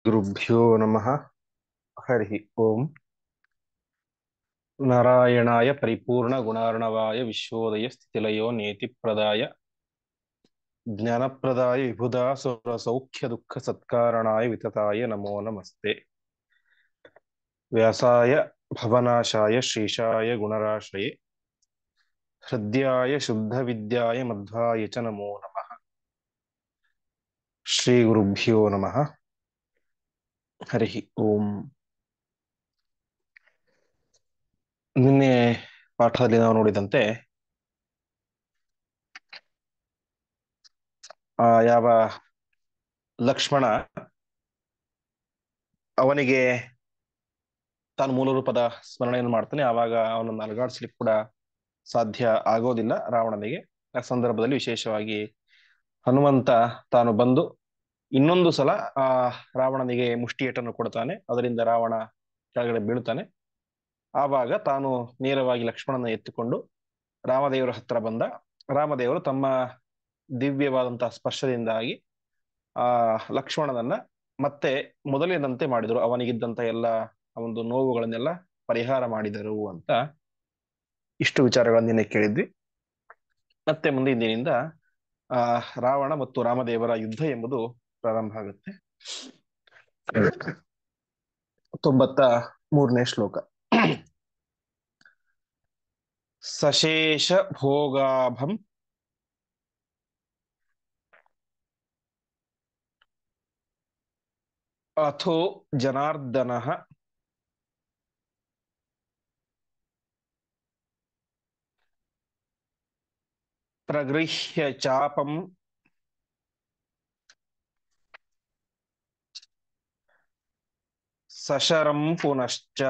ಗುರುಭ್ಯೋ ನಮಃ. ಹರಿ ಓಂ. ನಾರಾಯಣಾಯ ಪರಿಪೂರ್ಣ ಗುಣಾರ್ಣವಾಯ ವಿಶ್ವೋದಯ ಸ್ಥಿತಿಲಯೋ ನೇತಿಪ್ರದಾಯ ಜ್ಞಾನಪ್ರದಾಯ ವಿಬುಧಾ ಸುರ ಸೌಖ್ಯ ದುಃಖ ಸತ್ಕಾರಣಾಯ ವಿತತಾಯ ನಮೋ ನಮಸ್ತೆ. ವ್ಯಾಸಾಯ ಭವನಾಶಾಯ ಶ್ರೀಶಾಯ ಗುಣರಾಶಯೇ ಹೃದ್ಯಾಯ ಶುದ್ಧ ವಿದ್ಯಾಯ ಮಧ್ವಾಯ ಚ ನಮೋ ನಮಃ. ಶ್ರೀ ಗುರುಭ್ಯೋ ನಮಃ. ಹರಿ ಓಂ. ನಿನ್ನೆ ಪಾಠದಲ್ಲಿ ನಾವು ನೋಡಿದಂತೆ ಯಾವ ಲಕ್ಷ್ಮಣ ಅವನಿಗೆ ತಾನು ಮೂಲ ರೂಪದ ಸ್ಮರಣೆಯನ್ನು ಮಾಡ್ತಾನೆ, ಆವಾಗ ಅವನನ್ನು ಅಲುಗಾಡಿಸ್ಲಿಕ್ಕೆ ಕೂಡ ಸಾಧ್ಯ ಆಗೋದಿಲ್ಲ ರಾವಣನಿಗೆ. ಆ ಸಂದರ್ಭದಲ್ಲಿ ವಿಶೇಷವಾಗಿ ಹನುಮಂತ ತಾನು ಬಂದು ಇನ್ನೊಂದು ಸಲ ಆ ರಾವಣನಿಗೆ ಮುಷ್ಟಿಯೇಟನ್ನು ಕೊಡ್ತಾನೆ. ಅದರಿಂದ ರಾವಣ ಕೆಳಗಡೆ ಬೀಳ್ತಾನೆ. ಆವಾಗ ತಾನು ನೇರವಾಗಿ ಲಕ್ಷ್ಮಣನ ಎತ್ತಿಕೊಂಡು ರಾಮದೇವರ ಹತ್ರ ಬಂದ. ರಾಮದೇವರು ತಮ್ಮ ದಿವ್ಯವಾದಂತಹ ಸ್ಪರ್ಶದಿಂದಾಗಿ ಆ ಲಕ್ಷ್ಮಣನನ್ನ ಮತ್ತೆ ಮೊದಲಿನಂತೆ ಮಾಡಿದರು. ಅವನಿಗಿದ್ದಂತ ಎಲ್ಲ ಒಂದು ನೋವುಗಳನ್ನೆಲ್ಲ ಪರಿಹಾರ ಮಾಡಿದರು ಅಂತ ಇಷ್ಟು ವಿಚಾರಗಳನ್ನು ನಿನ್ನೆ ಕೇಳಿದ್ವಿ. ಮತ್ತೆ ಮುಂದಿನ ದಿನದಿಂದ ರಾವಣ ಮತ್ತು ರಾಮದೇವರ ಯುದ್ಧ ಎಂಬುದು ಪ್ರಾರಂಭ ಆಗುತ್ತೆ. 93ನೇ ಶ್ಲೋಕ. ಸಶೇಷ ಭೋಗಾಭಂ ಅಥೋ ಜನಾರ್ದನ ಪ್ರಗೃಹ್ಯ ಚಾಪಂ ಸಶರಂ ಪುನಶ್ಚ.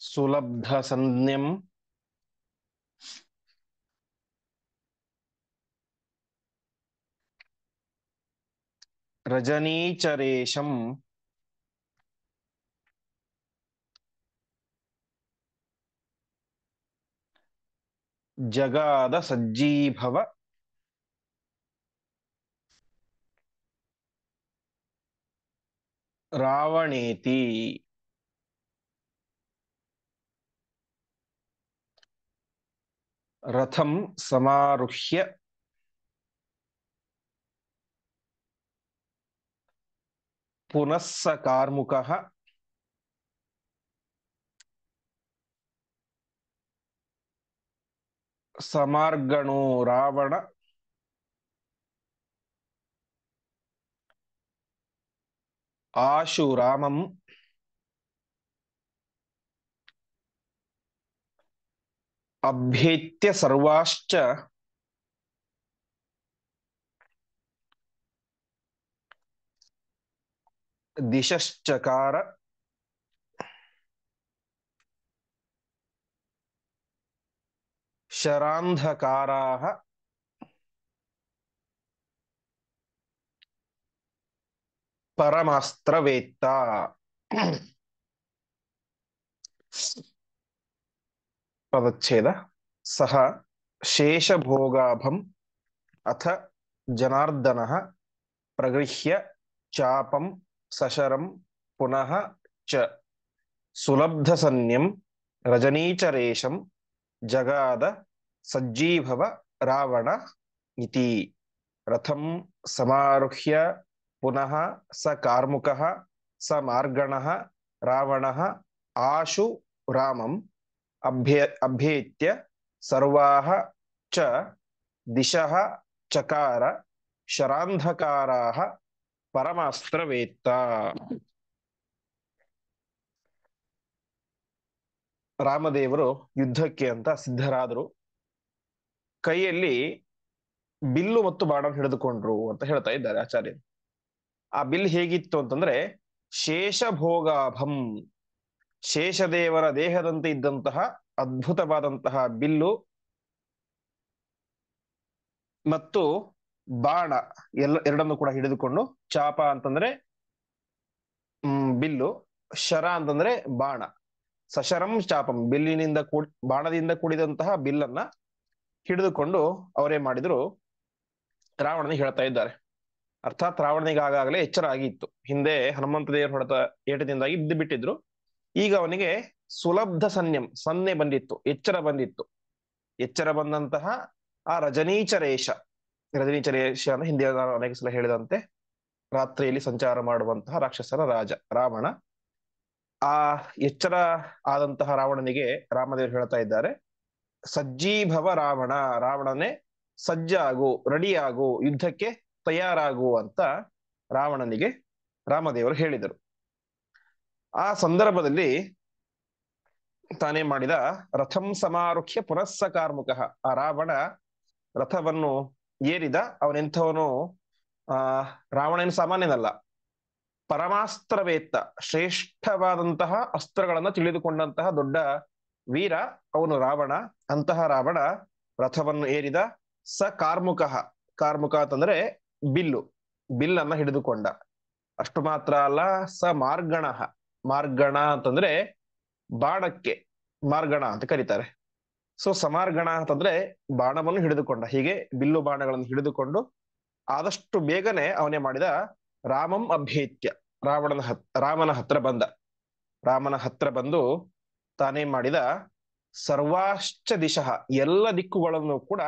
ಸುಲಬ್ಧ ಸಂಜ್ಞಂ ರಜನೀಚರೇಶಂ ಜಗಾದ ಸಜ್ಜೀಭವ ರಾವಣೇತಿ. ರಥಂ ಸಮಾರುಹ್ಯ ಪುನಃ ಸ ಕಾರ್ಮುಕಃ ಸಮಾರ್ಗಣೋ ರಾವಣ ಆಶು ರಾಮಂ ಅಭ್ಯೇತ್ಯ ಸರ್ವಾಶ್ಚ ದಿಶಶ್ಚಕಾರ. ಶರಾಂಧಕಾರಾಃ ಪರಮಾಸ್ತ್ರವೇತ್ತ. ಪದಚ್ಛೇದ. ಸಹ ಶೇಷಭೋಗಾಭಂ ಅಥ ಜನಾರ್ದನಃ ಪ್ರಗೃಹ್ಯ ಚಾಪಂ ಸಶರಂ ಪುನಃ ಚ ಸುಲಬ್ಧಸನ್ಯಂ ರಜನೀಚರೇಶಂ ಜಗಾದ ಸಜ್ಜೀಭವ ರಾವಣ ಇತಿ. ರಥಂ ಸಮಾರುಹ್ಯ ಪುನಃ ಸ ಕಾರ್ಮುಕಃ ಸ ಮಾರ್ಗಣಃ ರಾವಣಃ ಆಶು ರಾಮಂ ಅಭ್ಯೇತ್ಯ ಸರ್ವಾಃ ಚ ದಿಶಃ ಚಕಾರ. ಶರಾಂಧಕಾರಾಃ ಪರಮಾಸ್ತ್ರವೇತ್ತ. ರಾಮದೇವರು ಯುದ್ಧಕ್ಕೆ ಅಂತ ಸಿದ್ಧರಾದರು. ಕೈಯಲ್ಲಿ ಬಿಲ್ಲು ಮತ್ತು ಬಾಣ ಹಿಡಿದುಕೊಂಡ್ರು ಅಂತ ಹೇಳ್ತಾ ಇದ್ದಾರೆ ಆಚಾರ್ಯರು. ಆ ಬಿಲ್ ಹೇಗಿತ್ತು ಅಂತಂದ್ರೆ ಶೇಷಭೋಗಾಭಂ, ಶೇಷದೇವರ ದೇಹದಂತೆ ಇದ್ದಂತಹ ಅದ್ಭುತವಾದಂತಹ ಬಿಲ್ಲು ಮತ್ತು ಬಾಣ ಎರಡನ್ನು ಕೂಡ ಹಿಡಿದುಕೊಂಡು, ಚಾಪ ಅಂತಂದ್ರೆ ಬಿಲ್ಲು, ಶರ ಅಂತಂದ್ರೆ ಬಾಣ, ಸಶರಂ ಚಾಪಂ, ಬಿಲ್ಲಿನಿಂದ ಬಾಣದಿಂದ ಕೂಡಿದಂತಹ ಬಿಲ್ಲನ್ನ ಹಿಡಿದುಕೊಂಡು ಅವರೇನ್ ಮಾಡಿದ್ರು, ರಾವಣನಿಗೆ ಹೇಳ್ತಾ ಇದ್ದಾರೆ. ಅರ್ಥಾತ್ ರಾವಣನಿಗೆ ಆಗಾಗಲೇ ಎಚ್ಚರ ಆಗಿತ್ತು, ಹಿಂದೆ ಹನುಮಂತ ದೇವರು ಹೊಡೆದ ಏಟದಿಂದಾಗಿ ಇದ್ದು ಬಿಟ್ಟಿದ್ರು. ಈಗ ಅವನಿಗೆ ಸುಲಬ್ಧ ಸನ್ನೆ ಬಂದಿತ್ತು, ಎಚ್ಚರ ಬಂದಿತ್ತು. ಎಚ್ಚರ ಬಂದಂತಹ ಆ ರಜನೀಚರೇಶ ಅಂದ್ರೆ ಹಿಂದೆ ನಾನು ಅನೇಕ ಸಲ ಹೇಳಿದಂತೆ ರಾತ್ರಿಯಲ್ಲಿ ಸಂಚಾರ ಮಾಡುವಂತಹ ರಾಕ್ಷಸರ ರಾಜ ರಾವಣ. ಆ ಎಚ್ಚರ ಆದಂತಹ ರಾವಣನಿಗೆ ರಾಮದೇವರು ಹೇಳ್ತಾ ಇದ್ದಾರೆ, ಸಜ್ಜೀಭವ ರಾವಣ, ರಾವಣನೇ ಸಜ್ಜಾಗು, ರೆಡಿಯಾಗು, ಯುದ್ಧಕ್ಕೆ ತಯಾರಾಗು ಅಂತ ರಾವಣನಿಗೆ ರಾಮದೇವರು ಹೇಳಿದರು. ಆ ಸಂದರ್ಭದಲ್ಲಿ ತಾನೇ ಮಾಡಿದ, ರಥಂ ಸಮಾರುಹ್ಯ ಪುನಸ್ಸ ಕಾರ್ಮುಕ, ಆ ರಾವಣ ರಥವನ್ನು ಏರಿದ. ಅವನೆಂಥವನು, ರಾವಣನ ಸಾಮಾನ್ಯನಲ್ಲ, ಪರಮಾಸ್ತ್ರವೇತ್ತ, ಶ್ರೇಷ್ಠವಾದಂತಹ ಅಸ್ತ್ರಗಳನ್ನ ತಿಳಿದುಕೊಂಡಂತಹ ದೊಡ್ಡ ವೀರ ಅವನು ರಾವಣ. ಅಂತಹ ರಾವಣ ರಥವನ್ನು ಏರಿದ. ಸ ಕಾರ್ಮುಕ, ಕಾರ್ಮುಕ ಅಂತಂದ್ರೆ ಬಿಲ್ಲು, ಬಿಲ್ಲನ್ನ ಹಿಡಿದುಕೊಂಡ. ಅಷ್ಟು ಮಾತ್ರ ಅಲ್ಲ, ಸ ಮಾರ್ಗಣ, ಮಾರ್ಗಣ ಅಂತಂದ್ರೆ ಬಾಣಕ್ಕೆ ಮಾರ್ಗಣ ಅಂತ ಕರೀತಾರೆ. ಸೊ ಸಮಾರ್ಗಣ ಅಂತಂದ್ರೆ ಬಾಣವನ್ನು ಹಿಡಿದುಕೊಂಡ. ಹೀಗೆ ಬಿಲ್ಲು ಬಾಣಗಳನ್ನು ಹಿಡಿದುಕೊಂಡು ಆದಷ್ಟು ಬೇಗನೆ ಅವನೇ ಮಾಡಿದ, ರಾಮಂ ಅಭ್ಯೇತ್ಯ, ರಾಮನ ಹತ್ರ ಬಂದ. ರಾಮನ ಹತ್ರ ಬಂದು ತಾನೇ ಮಾಡಿದ, ಸರ್ವಾಶ್ಚ ದಿಶಃ, ಎಲ್ಲ ದಿಕ್ಕುಗಳನ್ನು ಕೂಡ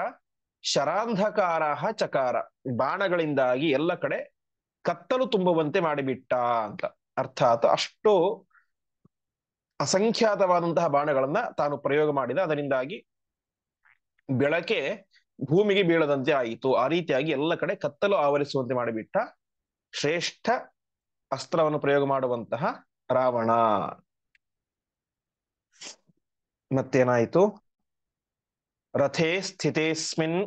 ಶರಾಂಧಕಾರ ಚಕಾರ, ಬಾಣಗಳಿಂದಾಗಿ ಎಲ್ಲ ಕಡೆ ಕತ್ತಲು ತುಂಬುವಂತೆ ಮಾಡಿಬಿಟ್ಟ ಅಂತ. ಅರ್ಥಾತ್ ಅಷ್ಟು ಅಸಂಖ್ಯಾತವಾದಂತಹ ಬಾಣಗಳನ್ನ ತಾನು ಪ್ರಯೋಗ ಮಾಡಿದ. ಅದರಿಂದಾಗಿ ಬೆಳಕೆ ಭೂಮಿಗೆ ಬೀಳದಂತೆ ಆಯಿತು. ಆ ರೀತಿಯಾಗಿ ಎಲ್ಲ ಕಡೆ ಕತ್ತಲು ಆವರಿಸುವಂತೆ ಮಾಡಿಬಿಟ್ಟ ಶ್ರೇಷ್ಠ ಅಸ್ತ್ರವನ್ನು ಪ್ರಯೋಗ ಮಾಡುವಂತಹ ರಾವಣ. ಮತ್ತೇನಾಯಿತು, ರಥೇ ಸ್ಥಿತೇಸ್ಮಿನ್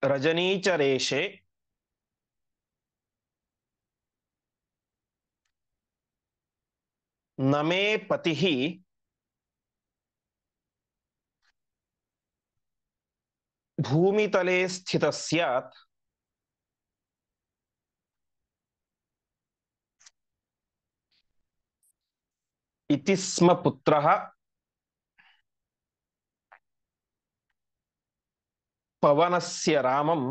ರಜನೀಚರೇಶೆ ನಮೇ ಪತಿ ಭೂಮಿತಲೆ ಸ್ಥಿತ ಸ್ಯಾತ್ ಇತಿ ಸ್ಮ ಪುತ್ರಃ ಪವನಸ್ಯ ರಾಮಂ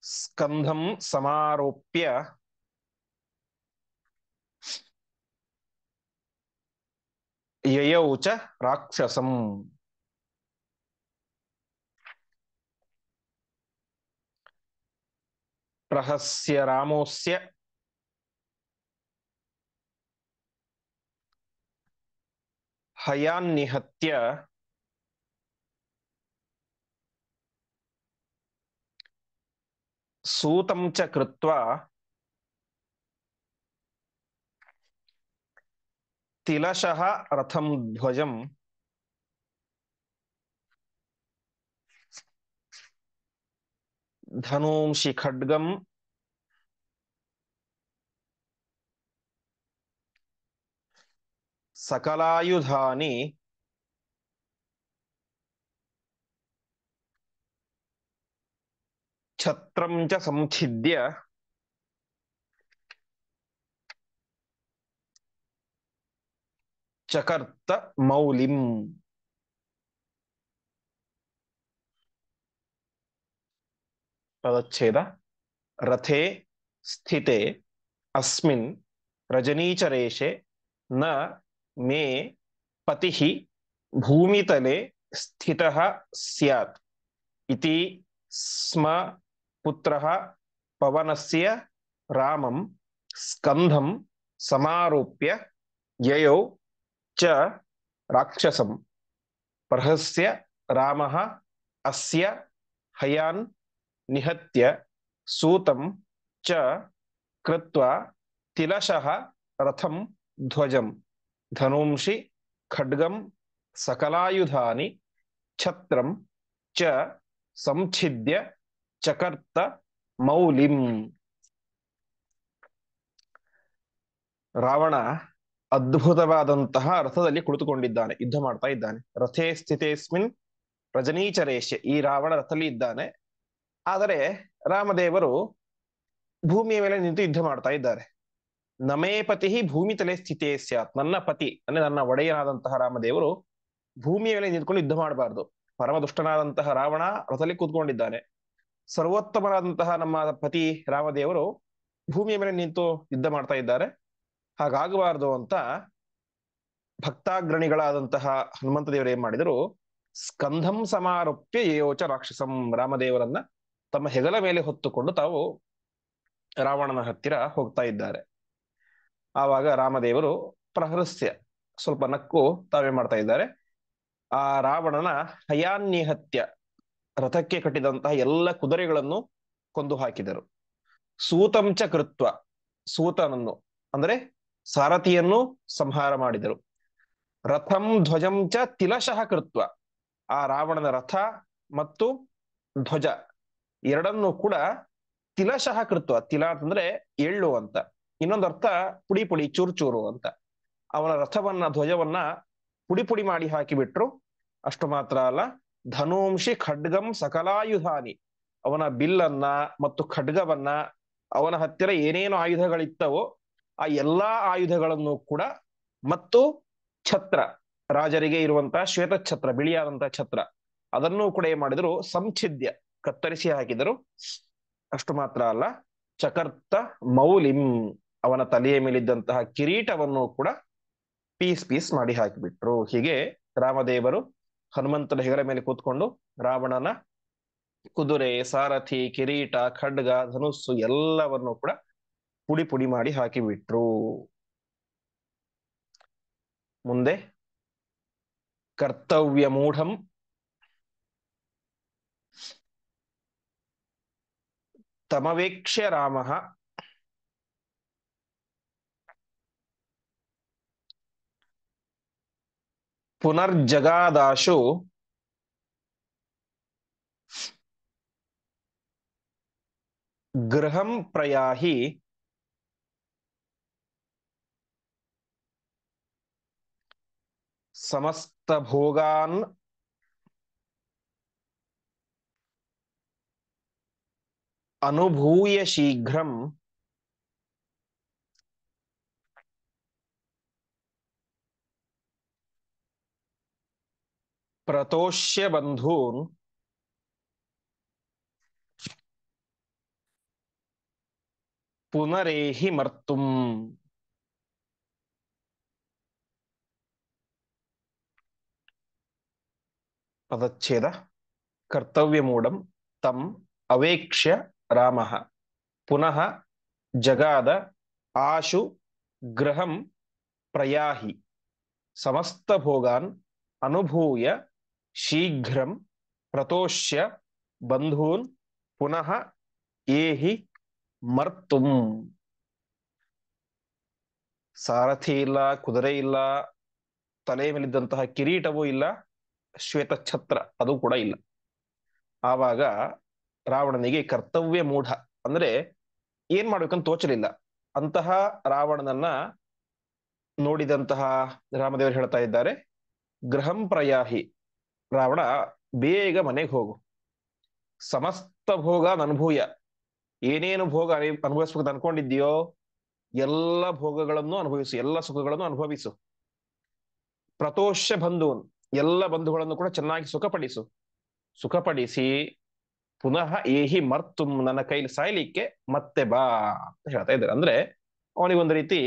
ಸ್ಕಂಧಂ ಸಮಾರೋಪ್ಯ ಯಯೌ ಚ ರಾಕ್ಷಸಂ. ಪ್ರಹಸ್ಯ ರಾಮೋಸ್ಯ ಹಯಾನ್ನಿಹತ್ಯ ಸೂತಂ ಚ ಕೃತ್ವಾ ತಿಲಶಃ ರಥಂ ಧ್ವಜಂ ಧನೂಂಷಿ ಖಡ್ಗಂ ಸಕಲಾಯುಧಾನಿ ಛತ್ರಂ ಚ ಸಂಛಿದ್ಯ ಚಕರ್ತ ಮೌಲಿಂ. ಪದಚ್ಛೇದ. ರಥೇ ಸ್ಥಿತೆ ಅಸ್ಮಿನ್ ರಜನೀಚರೇಶೆ ನ ಮೇ ಪತಿಃ ಭೂಮಿತಲೆ ಸ್ಥಿತಃ ಸ್ಯಾತ್ ಇತಿ ಸ್ಮ ಪುತ್ರಃ ಪವನಸ್ಯ ರಾಮಂ ಸ್ಕಂಧಂ ಸಮಾರೋಪ್ಯ ಯಯೌ ಚ ರಾಕ್ಷಸಂ. ಪ್ರಹಸ್ಯ ರಾಮಃ ಅಸ್ಯ ಹಯಾನ್ ನಿಹತ್ಯ ಸೂತಂ ಚ ಕೃತ್ವಾ ತಿಲಶಃ ರಥಂ ಧ್ವಜಂ ಧನೂಂಷಿ ಖಡ್ಗಂ ಸಕಲಾಯುಧಾನಿ ಛತ್ರಂ ಚ ಸಂಛಿದ್ಯ ಚಕರ್ತ ಮೌಲಿಂ. ರಾವಣ ಅದ್ಭುತವಾದಂತಹ ರಥದಲ್ಲಿ ಕುಳಿತುಕೊಂಡಿದ್ದಾನೆ, ಯುದ್ಧ ಮಾಡ್ತಾ ಇದ್ದಾನೆ. ರಥೇ ಸ್ಥಿತೇಸ್ಮಿನ್ ರಜನೀಚರೇಶೆ, ಈ ರಾವಣ ರಥದಲ್ಲಿ ಇದ್ದಾನೆ. ಆದರೆ ರಾಮದೇವರು ಭೂಮಿಯ ಮೇಲೆ ನಿಂತು ಯುದ್ಧ ಮಾಡ್ತಾ ಇದ್ದಾರೆ. ನಮೇ ಪತಿ ಭೂಮಿ ತಲೆ ಸ್ಥಿತೇ ಸ್ಯಾತ್. ನನ್ನ ಪತಿ ಅಂದ್ರೆ ನನ್ನ ಒಡೆಯನಾದಂತಹ ರಾಮದೇವರು ಭೂಮಿಯ ಮೇಲೆ ನಿಂತ್ಕೊಂಡು ಯುದ್ಧ ಮಾಡಬಾರ್ದು. ಪರಮ ದುಷ್ಟನಾದಂತಹ ರಾವಣ ರಥದಲ್ಲಿ ಕೂತ್ಕೊಂಡಿದ್ದಾನೆ. ಸರ್ವೋತ್ತಮನಾದಂತಹ ನಮ್ಮ ಪತಿ ರಾಮದೇವರು ಭೂಮಿಯ ಮೇಲೆ ನಿಂತು ಯುದ್ಧ ಮಾಡ್ತಾ ಇದ್ದಾರೆ. ಹಾಗಾಗಬಾರದು ಅಂತ ಭಕ್ತಾಗ್ರಣಿಗಳಾದಂತಹ ಹನುಮಂತ ದೇವರು ಏನ್ ಮಾಡಿದರು, ಸ್ಕಂಧಂ ಸಮಾರೋಪ್ಯ ಯೋಚ ರಾಕ್ಷಸಂ, ರಾಮದೇವರನ್ನ ತಮ್ಮ ಹೆಗಲ ಮೇಲೆ ಹೊತ್ತುಕೊಂಡು ತಾವು ರಾವಣನ ಹತ್ತಿರ ಹೋಗ್ತಾ ಇದ್ದಾರೆ. ಆವಾಗ ರಾಮದೇವರು ಪ್ರಹೃಸ್ಯ ಸ್ವಲ್ಪ ನಕ್ಕು ತಾವೇ ಮಾಡ್ತಾ ಇದ್ದಾರೆ, ಆ ರಾವಣನ ಹಯಾನ್ಯಹತ್ಯ, ರಥಕ್ಕೆ ಕಟ್ಟಿದಂತಹ ಎಲ್ಲ ಕುದುರೆಗಳನ್ನು ಕೊಂದು ಹಾಕಿದರು. ಸೂತಂಚ ಕೃತ್ವ, ಸೂತನನ್ನು ಅಂದ್ರೆ ಸಾರಥಿಯನ್ನು ಸಂಹಾರ ಮಾಡಿದರು. ರಥಂ ಧ್ವಜಂ ಚ ತಿಲಶಃ ಕೃತ್ವ, ಆ ರಾವಣನ ರಥ ಮತ್ತು ಧ್ವಜ ಎರಡನ್ನೂ ಕೂಡ ತಿಲಶಃ ಕೃತ್ವ, ತಿಲ ಅಂತಂದ್ರೆ ಎಳ್ಳು ಅಂತ, ಇನ್ನೊಂದು ಅರ್ಥ ಪುಡಿ ಪುಡಿ ಚೂರು ಚೂರು ಅಂತ. ಅವನ ರಥವನ್ನ ಧ್ವಜವನ್ನ ಪುಡಿ ಪುಡಿ ಮಾಡಿ ಹಾಕಿಬಿಟ್ರು. ಅಷ್ಟು ಮಾತ್ರ ಅಲ್ಲ, ಧನೂಂಷಿ ಖಡ್ಗಂ ಸಕಲಾಯುಧಾನಿ, ಅವನ ಬಿಲ್ಲನ್ನ ಮತ್ತು ಖಡ್ಗವನ್ನ, ಅವನ ಹತ್ತಿರ ಏನೇನು ಆಯುಧಗಳಿತ್ತವೋ ಆ ಎಲ್ಲಾ ಆಯುಧಗಳನ್ನು ಕೂಡ, ಮತ್ತು ಛತ್ರ, ರಾಜರಿಗೆ ಇರುವಂತಹ ಶ್ವೇತ ಛತ್ರ, ಬಿಳಿಯಾದಂತಹ ಛತ್ರ, ಅದನ್ನೂ ಕೂಡ ಏನ್ ಮಾಡಿದ್ರು, ಸಂಛಿದ್ಯ ಕತ್ತರಿಸಿ ಹಾಕಿದರು. ಅಷ್ಟು ಮಾತ್ರ ಅಲ್ಲ, ಚಕರ್ತ ಮೌಲಿಂ, ಅವನ ತಲೆಯ ಮೇಲಿದ್ದಂತಹ ಕಿರೀಟವನ್ನು ಕೂಡ ಪೀಸ್ ಪೀಸ್ ಮಾಡಿ ಹಾಕಿಬಿಟ್ರು. ಹೀಗೆ ರಾಮದೇವರು ಹನುಮಂತನ ಹೆಗಲ ಮೇಲೆ ಕೂತ್ಕೊಂಡು ರಾವಣನ ಕುದುರೆ, ಸಾರಥಿ, ಕಿರೀಟ, ಖಡ್ಗ, ಧನುಸ್ಸು ಎಲ್ಲವನ್ನು ಕೂಡ ಪುಡಿ ಪುಡಿ ಮಾಡಿ ಹಾಕಿಬಿಟ್ರು. ಮುಂದೆ ಕರ್ತವ್ಯ ಮೂಢಂ ತಮವೇಕ್ಷ್ಯ ರಾಮ ಪುನರ್ಜಗಾದಾಶು ಗೃಹಂ ಪ್ರಯಾಹಿ ಸಮಸ್ತ ಭೋಗಾನ್ ಅನುಭೂಯ ಶೀಘ್ರಂ ಪ್ರತೋಷ್ಯ ಬಂಧೂನ್ ಪುನರೇಹಿ ಮರ್ತುಂ. ಪದಚ್ಛೇದ. ಕರ್ತವ್ಯ ಮೂಢಂ ತಂ ಅವೇಕ್ಷ್ಯ ರಾಮ ಪುನಃ ಜಗಾದ ಆಶು ಗೃಹಂ ಪ್ರಯಾಹಿ ಸಮಸ್ತ ಭೋಗಾನ್ ಅನುಭೂಯ ಶೀಘ್ರಂ ಪ್ರತೋಷ್ಯ ಬಂಧೂನ್ ಪುನಃ ಏಹಿ ಮರ್ತುಂ. ಸಾರಥಿ ಇಲ್ಲ, ಕುದುರೆ ಇಲ್ಲ, ತಲೆ ಮೇಲಿದ್ದಂತಹ ಕಿರೀಟವೂ ಇಲ್ಲ, ಶ್ವೇತ ಛತ್ರ ಅದು ಕೂಡ ಇಲ್ಲ. ಆವಾಗ ರಾವಣನಿಗೆ ಕರ್ತವ್ಯ ಮೂಢ ಅಂದ್ರೆ ಏನ್ ಮಾಡ್ಬೇಕಂತ ತೋಚಲಿಲ್ಲ. ಅಂತಹ ರಾವಣನನ್ನ ನೋಡಿದಂತಹ ರಾಮದೇವರು ಹೇಳ್ತಾ ಇದ್ದಾರೆ, ಗೃಹಂ ಪ್ರಯಾಹಿ, ರಾವಣ ಬೇಗ ಮನೆಗೆ ಹೋಗು. ಸಮಸ್ತ ಭೋಗ ಅನುಭೂಯ, ಏನೇನು ಭೋಗ ಅನುಭವಿಸ್ಬೇಕು ಅನ್ಕೊಂಡಿದ್ಯೋ ಎಲ್ಲ ಭೋಗಗಳನ್ನು ಅನುಭವಿಸು, ಎಲ್ಲ ಸುಖಗಳನ್ನು ಅನುಭವಿಸು. ಪ್ರತೋಷ್ಯ ಬಂಧುನ್, ಎಲ್ಲ ಬಂಧುಗಳನ್ನು ಕೂಡ ಚೆನ್ನಾಗಿ ಸುಖಪಡಿಸು. ಸುಖಪಡಿಸಿ ಪುನಃ ಏಹಿ ಮರ್ತುಂ, ನನ್ನ ಕೈಲಿ ಸಾಯ್ಲಿಕ್ಕೆ ಮತ್ತೆ ಬಾ ಅಂತ ಹೇಳ್ತಾ ಇದ್ದಾರೆ. ಅಂದ್ರೆ ಅವನಿಗೊಂದು ರೀತಿ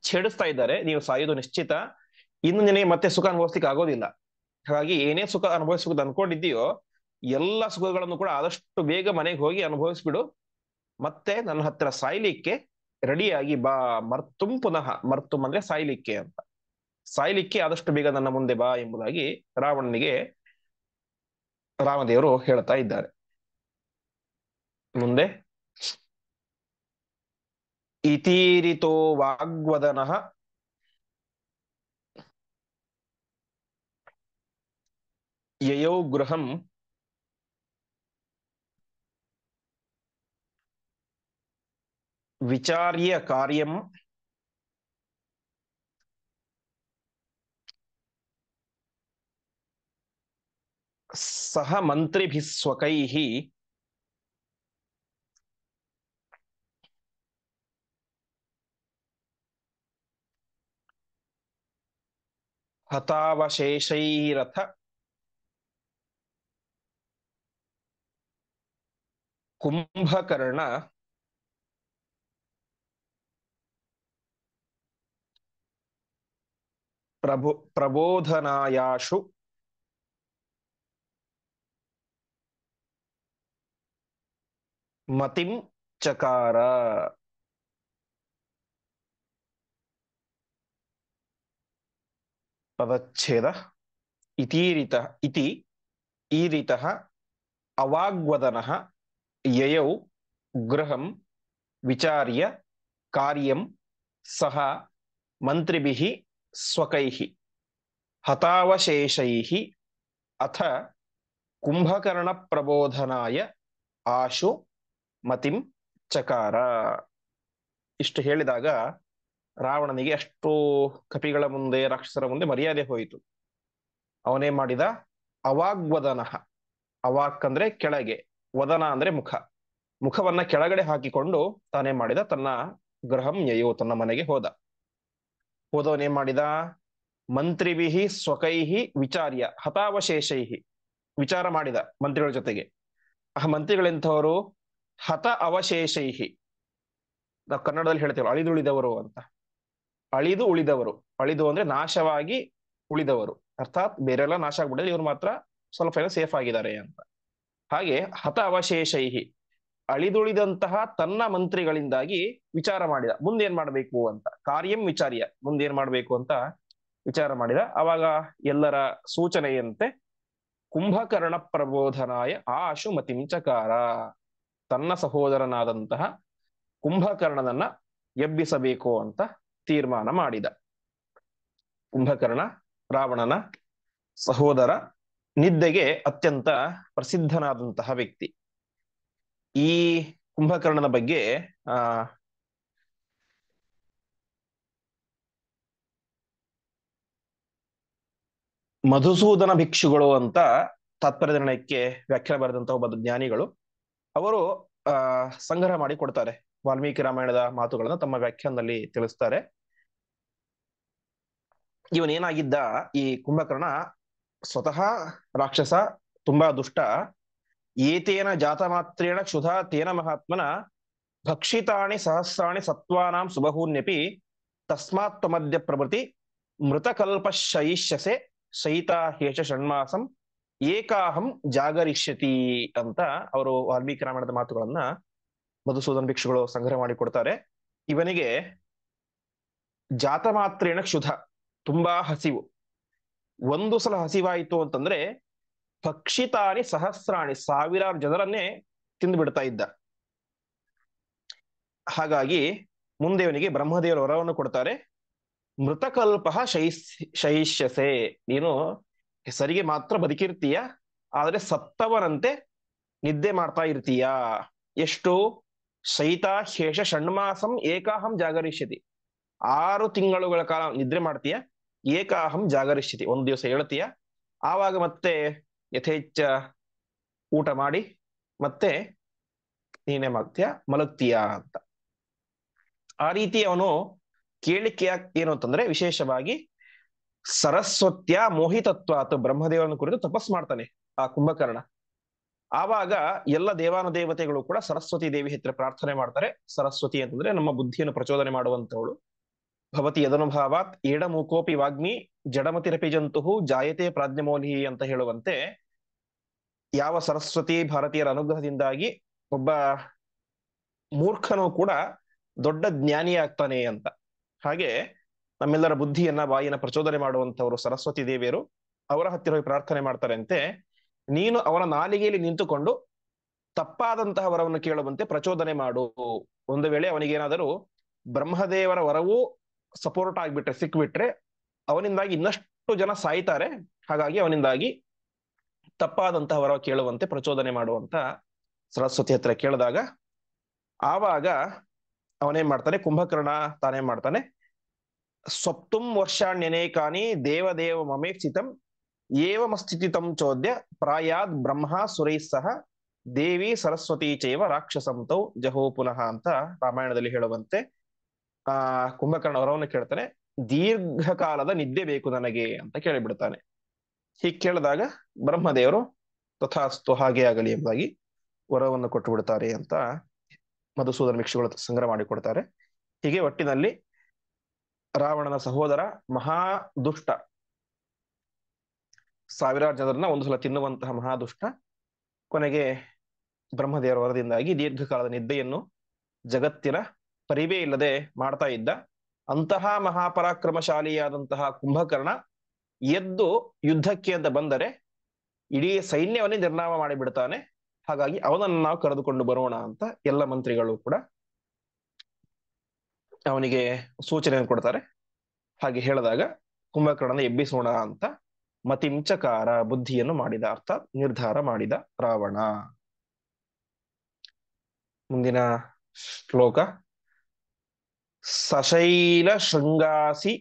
ಛೇಡಿಸ್ತಾ ಇದ್ದಾರೆ, ನೀವು ಸಾಯೋದು ನಿಶ್ಚಿತ, ಇನ್ನು ನಿನಗೆ ಮತ್ತೆ ಸುಖ ಅನುಭವಿಸ್ಲಿಕ್ಕೆ ಆಗೋದಿಲ್ಲ. ಹಾಗಾಗಿ ಏನೇ ಸುಖ ಅನುಭವಿಸ್ಬೇಕು ಅನ್ಕೊಂಡಿದ್ದೀಯೋ ಎಲ್ಲ ಸುಖಗಳನ್ನು ಕೂಡ ಆದಷ್ಟು ಬೇಗ ಮನೆಗೆ ಹೋಗಿ ಅನುಭವಿಸ್ಬಿಡು, ಮತ್ತೆ ನನ್ನ ಹತ್ತಿರ ಸಾಯ್ಲಿಕ್ಕೆ ರೆಡಿಯಾಗಿ ಬಾ. ಮರ್ತುಂ ಪುನಃ, ಮರ್ತುಂ ಅಂದ್ರೆ ಸಾಯ್ಲಿಕ್ಕೆ ಅಂತ, ಸಾಯ್ಲಿಕ್ಕೆ ಆದಷ್ಟು ಬೇಗ ನನ್ನ ಮುಂದೆ ಬಾ ಎಂಬುದಾಗಿ ರಾವಣನಿಗೆ ರಾಮದೇವರು ಹೇಳ್ತಾ ಇದ್ದಾರೆ. ಮುಂದೆ ಇತೀರಿತೋ ವಾಗ್ವದನಃ ಯಯೌ ಗೃಹಂ ವಿಚಾರ್ಯ ಕಾರ್ಯಂ ಸಹ ಮಂತ್ರಿಭಿಃ ಸ್ವಕೈಃ ಹತಾವಶೇಷೈರಥ ಕುಂಭಕರ್ಣ ಪ್ರಬೋಧನಾಯಾಶು ಮತಿಂ ಚಕಾರ. ಪದಚ್ಛೇದ. ಇತೀರಿತ ಇತಿ ಈರಿತಃ ಅವಾಗ್ವದನಃ ಯಯೌ ಗೃಹಂ ವಿಚಾರ್ಯ ಕಾರ್ಯಂ ಸಹ ಮಂತ್ರಿಭಿಃ ಸ್ವಕೈಃ ಹತಾವಶೇಷೈಃ ಅಥ ಕುಂಭಕರ್ಣ ಪ್ರಬೋಧನಾಯ ಆಶು ಮತಿಂ ಚಕಾರ. ಇಷ್ಟು ಹೇಳಿದಾಗ ರಾವಣನಿಗೆ ಅಷ್ಟು ಕಪಿಗಳ ಮುಂದೆ ರಾಕ್ಷಸರ ಮುಂದೆ ಮರ್ಯಾದೆ ಹೋಯಿತು. ಅವನೇ ಮಾಡಿದ ಅವಾಗ್ವದನಃ. ಅವಾಕ್ ಅಂದ್ರೆ ಕೆಳಗೆ, ವದನ ಅಂದ್ರೆ ಮುಖ. ಮುಖವನ್ನ ಕೆಳಗಡೆ ಹಾಕಿಕೊಂಡು ತಾನೇ ಮಾಡಿದ ತನ್ನ ಗೃಹಂ ಯಯೋ ತನ್ನ ಮನೆಗೆ ಹೋದ. ಹೋದವನೇನ್ ಮಾಡಿದ ಮಂತ್ರಿಭಿಹಿ ಸ್ವಕೈಹಿ ವಿಚಾರ್ಯ ಹತಾವಶೇಷೈಹಿ ವಿಚಾರ ಮಾಡಿದ ಮಂತ್ರಿಗಳ ಜೊತೆಗೆ. ಆ ಮಂತ್ರಿಗಳೆಂಥವರು ಹತ ಅವಶೇಷೈಹಿ, ನಾವು ಕನ್ನಡದಲ್ಲಿ ಹೇಳ್ತೇವೆ ಅಳಿದುಳಿದವರು ಅಂತ. ಅಳಿದು ಉಳಿದವರು, ಅಳಿದು ಅಂದ್ರೆ ನಾಶವಾಗಿ ಉಳಿದವರು, ಅರ್ಥಾತ್ ಬೇರೆಲ್ಲ ನಾಶ ಆಗ್ಬಿಟ್ಟಿದ್ರೆ ಇವ್ರು ಮಾತ್ರ ಸ್ವಲ್ಪ ಏನೋ ಸೇಫ್ ಆಗಿದ್ದಾರೆ ಅಂತ. ಹಾಗೆ ಹತ ಅವಶೇಷೈಹಿ ಅಳಿದುಳಿದಂತಹ ತನ್ನ ಮಂತ್ರಿಗಳಿಂದಾಗಿ ವಿಚಾರ ಮಾಡಿದ ಮುಂದೇನ್ ಮಾಡಬೇಕು ಅಂತ. ಕಾರ್ಯಂ ವಿಚಾರ್ಯ ಮುಂದೇನ್ ಮಾಡಬೇಕು ಅಂತ ವಿಚಾರ ಮಾಡಿದ. ಅವಾಗ ಎಲ್ಲರ ಸೂಚನೆಯಂತೆ ಕುಂಭಕರ್ಣ ಪ್ರಬೋಧನಾಯ ಆಶು ಮತಿಂ ಚಕಾರ. ತನ್ನ ಸಹೋದರನಾದಂತಹ ಕುಂಭಕರ್ಣನನ್ನ ಎಬ್ಬಿಸಬೇಕು ಅಂತ ತೀರ್ಮಾನ ಮಾಡಿದ. ಕುಂಭಕರ್ಣ ರಾವಣನ ಸಹೋದರ, ನಿದ್ದೆಗೆ ಅತ್ಯಂತ ಪ್ರಸಿದ್ಧನಾದಂತಹ ವ್ಯಕ್ತಿ. ಈ ಕುಂಭಕರ್ಣನ ಬಗ್ಗೆ ಮಧುಸೂದನ ಭಿಕ್ಷುಗಳು ಅಂತ ತಾತ್ಪರ್ಯ ನಿರ್ಣಯಕ್ಕೆ ವ್ಯಾಖ್ಯಾನ ಬರೆದಂತಹ ಒಬ್ಬ ಜ್ಞಾನಿಗಳು, ಅವರು ಸಂಗ್ರಹ ಮಾಡಿ ಕೊಡ್ತಾರೆ. ವಾಲ್ಮೀಕಿ ರಾಮಾಯಣದ ಮಾತುಗಳನ್ನ ತಮ್ಮ ವ್ಯಾಖ್ಯಾನದಲ್ಲಿ ತಿಳಿಸ್ತಾರೆ. ಇವನೇನಾಗಿದ್ದ, ಈ ಕುಂಭಕರ್ಣ ಸ್ವತಃ ರಾಕ್ಷಸ, ತುಂಬಾ ದುಷ್ಟ. ಏತೇನ ಜಾತ ಮಾತ್ರೇಣ ಕ್ಷುಧಾ ತೇನ ಮಹಾತ್ಮನ ಭಕ್ಷಿತಾಣಿ ಸಹಸ್ರಾಣಿ ಸತ್ವಾನಾಂ ಸುಬಹೂನ್ಯಪಿ ತಸ್ಮಾತ್ ಮಧ್ಯ ಪ್ರಭೃತಿ ಮೃತಕಲ್ಪ ಶಯಿಷ್ಯಸೆ ಶಯಿತಾ ಹೇಷ ಷಣ್ಮಾಸಂ ಏಕಾಹಂ ಜಾಗರಿಷ್ಯತಿ ಅಂತ ಅವರು ವಾಲ್ಮೀಕಿ ರಾಮಾಯಣದ ಮಾತುಗಳನ್ನ ಮಧುಸೂದನ ಭಿಕ್ಷುಗಳು ಸಂಗ್ರಹ ಮಾಡಿ ಕೊಡ್ತಾರೆ. ಇವನಿಗೆ ಜಾತ ಮಾತ್ರೇಣ ಕ್ಷುಧ, ತುಂಬಾ ಹಸಿವು. ಒಂದು ಸಲ ಹಸಿವಾಯಿತು ಅಂತಂದ್ರೆ ಭಕ್ಷಿತಾನಿ ಸಹಸ್ರಾಣಿ, ಸಾವಿರಾರು ಜನರನ್ನೇ ತಿಂದು ಬಿಡ್ತಾ ಇದ್ದ. ಹಾಗಾಗಿ ಮುಂದೆ ಇವನಿಗೆ ಬ್ರಹ್ಮದೇವರ ವರವನ್ನು ಕೊಡ್ತಾರೆ. ಮೃತಕಲ್ಪ ಶೈಷ್ಯಸೆ, ನೀನು ಹೆಸರಿಗೆ ಮಾತ್ರ ಬದುಕಿರ್ತೀಯ, ಆದ್ರೆ ಸತ್ತವರಂತೆ ನಿದ್ದೆ ಮಾಡ್ತಾ ಇರ್ತೀಯ. ಎಷ್ಟು? ಶೈತಾ ಶೇಷ ಷಣ್ಮಾಸಂ ಏಕಾಹಂ ಜಾಗರಿಷ್ಯತಿ, 6 ತಿಂಗಳುಗಳ ಕಾಲ ನಿದ್ರೆ ಮಾಡ್ತೀಯ. ಏಕಾಹಂ ಜಾಗರಿಷ್ಯತಿ, ಒಂದು ದಿವಸ ಹೇಳ್ತೀಯ, ಆವಾಗ ಮತ್ತೆ ಯಥೇಚ್ಛ ಊಟ ಮಾಡಿ ಮತ್ತೆ ನೀನೇ ಮಾಡ್ತೀಯ, ಮಲಗ್ತೀಯ ಅಂತ. ಆ ರೀತಿ ಅವನು ಕೇಳಿಕೆ ಏನು ಅಂತಂದ್ರೆ, ವಿಶೇಷವಾಗಿ ಸರಸ್ವತ್ಯ ಮೋಹಿತತ್ವ ಅಥವಾ ಬ್ರಹ್ಮದೇವನ ಕುರಿತು ತಪಸ್ ಮಾಡ್ತಾನೆ ಆ ಕುಂಭಕರ್ಣ. ಆವಾಗ ಎಲ್ಲ ದೇವಾನುದೇವತೆಗಳು ಕೂಡ ಸರಸ್ವತಿ ದೇವಿ ಹತ್ರ ಪ್ರಾರ್ಥನೆ ಮಾಡ್ತಾರೆ. ಸರಸ್ವತಿ ಅಂತಂದ್ರೆ ನಮ್ಮ ಬುದ್ಧಿಯನ್ನು ಪ್ರಚೋದನೆ ಮಾಡುವಂತವಳು. ಭವತಿ ಯದನುಭಾವಾತ್ ಏಡಮೂಕೋಪಿ ವಾಗ್ಮಿ ಜಡಮತಿರಪಿ ಜಂತು ಜಾಯತೆ ಪ್ರಾಜ್ಞಮೌಲಿ ಅಂತ ಹೇಳುವಂತೆ, ಯಾವ ಸರಸ್ವತಿ ಭಾರತೀಯರ ಅನುಗ್ರಹದಿಂದಾಗಿ ಒಬ್ಬ ಮೂರ್ಖನು ಕೂಡ ದೊಡ್ಡ ಜ್ಞಾನಿ ಆಗ್ತಾನೆ ಅಂತ. ಹಾಗೆ ನಮ್ಮೆಲ್ಲರ ಬುದ್ಧಿಯನ್ನ ಬಾಯಿನ ಪ್ರಚೋದನೆ ಮಾಡುವಂತವರು ಸರಸ್ವತಿ ದೇವಿಯರು. ಅವರ ಹತ್ತಿರ ಹೋಗಿ ಪ್ರಾರ್ಥನೆ ಮಾಡ್ತಾರೆ ಅಂತೆ, ನೀನು ಅವನ ನಾಲಿಗೆಯಲ್ಲಿ ನಿಂತುಕೊಂಡು ತಪ್ಪಾದಂತಹ ವರವನ್ನು ಕೇಳುವಂತೆ ಪ್ರಚೋದನೆ ಮಾಡು. ಒಂದು ವೇಳೆ ಅವನಿಗೇನಾದರೂ ಬ್ರಹ್ಮದೇವರ ವರವೂ ಸಪೋರ್ಟ್ ಆಗ್ಬಿಟ್ರೆ, ಸಿಕ್ಬಿಟ್ರೆ, ಅವನಿಂದಾಗಿ ಇನ್ನಷ್ಟು ಜನ ಸಾಯ್ತಾರೆ. ಹಾಗಾಗಿ ಅವನಿಂದಾಗಿ ತಪ್ಪಾದಂತಹ ವರ ಕೇಳುವಂತೆ ಪ್ರಚೋದನೆ ಮಾಡುವಂತ ಸರಸ್ವತಿ ಹತ್ರ ಕೇಳಿದಾಗ, ಆವಾಗ ಅವನೇನ್ ಮಾಡ್ತಾನೆ, ಕುಂಭಕರ್ಣ ತಾನೇನ್ ಮಾಡ್ತಾನೆ, ಸ್ವಪ್ತುಂ ವರ್ಷಾಣ್ಯನೇಕಾನಿ ದೇವದೇವ ಮಮೇಕ್ಷಿತಂ ಏವಮಸ್ಥಿತಿತಂ ಚೋದ್ಯ ಪ್ರಾಯಾದ್ ಬ್ರಹ್ಮ ಸುರೈಃ ಸಹ ದೇವಿ ಸರಸ್ವತಿ ಚೈವ ರಾಕ್ಷಸಂತೌ ಜಹೋ ಪುನಃ ಅಂತ ರಾಮಾಯಣದಲ್ಲಿ ಹೇಳುವಂತೆ ಆ ಕುಂಭಕರ್ಣ ವರವನ್ನು ಕೇಳ್ತಾನೆ. ದೀರ್ಘಕಾಲದ ನಿದ್ದೆ ಬೇಕು ನನಗೆ ಅಂತ ಕೇಳಿಬಿಡ್ತಾನೆ. ಹೀಗೆ ಕೇಳಿದಾಗ ಬ್ರಹ್ಮದೇವರು ತಥಾಸ್ತು ಹಾಗೆ ಆಗಲಿ ಎಂಬುದಾಗಿ ವರವನ್ನು ಕೊಟ್ಟು ಬಿಡ್ತಾರೆ ಅಂತ ಮಧುಸೂದನ ಭಿಕ್ಷುಗಳು ಸಂಗ್ರಹ ಮಾಡಿಕೊಡ್ತಾರೆ. ಹೀಗೆ ಒಟ್ಟಿನಲ್ಲಿ ರಾವಣನ ಸಹೋದರ ಮಹಾದುಷ್ಟ, ಸಾವಿರಾರು ಜನರನ್ನ ಒಂದು ಸಲ ತಿನ್ನುವಂತಹ ಮಹಾದುಷ್ಟ, ಕೊನೆಗೆ ಬ್ರಹ್ಮದೇವರ ವರದಿಂದಾಗಿ ದೀರ್ಘಕಾಲದ ನಿದ್ದೆಯನ್ನು ಜಗತ್ತಿನ ಪರಿವೇ ಇಲ್ಲದೆ ಮಾಡ್ತಾ ಇದ್ದ ಅಂತಹ ಮಹಾಪರಾಕ್ರಮಶಾಲಿಯಾದಂತಹ ಕುಂಭಕರ್ಣ ಎದ್ದು ಯುದ್ಧಕ್ಕೆ ಅಂತ ಬಂದರೆ ಇಡೀ ಸೈನ್ಯವನ್ನೇ ನಿರ್ನಾಮ ಮಾಡಿಬಿಡ್ತಾನೆ. ಹಾಗಾಗಿ ಅವನನ್ನು ನಾವು ಕರೆದುಕೊಂಡು ಬರೋಣ ಅಂತ ಎಲ್ಲ ಮಂತ್ರಿಗಳು ಕೂಡ ಅವನಿಗೆ ಸೂಚನೆಯನ್ನು ಕೊಡ್ತಾರೆ. ಹಾಗೆ ಹೇಳಿದಾಗ ಕುಂಭಕರ್ಣನ ಎಬ್ಬಿಸೋಣ ಅಂತ ಮತಿಂಚಕಾರ, ಬುದ್ಧಿಯನ್ನು ಮಾಡಿದ, ಅರ್ಥಾತ್ ನಿರ್ಧಾರ ಮಾಡಿದ ರಾವಣ. ಮುಂದಿನ ಶ್ಲೋಕ. ಸಶೈಲ ಶೃಂಗಾಸಿ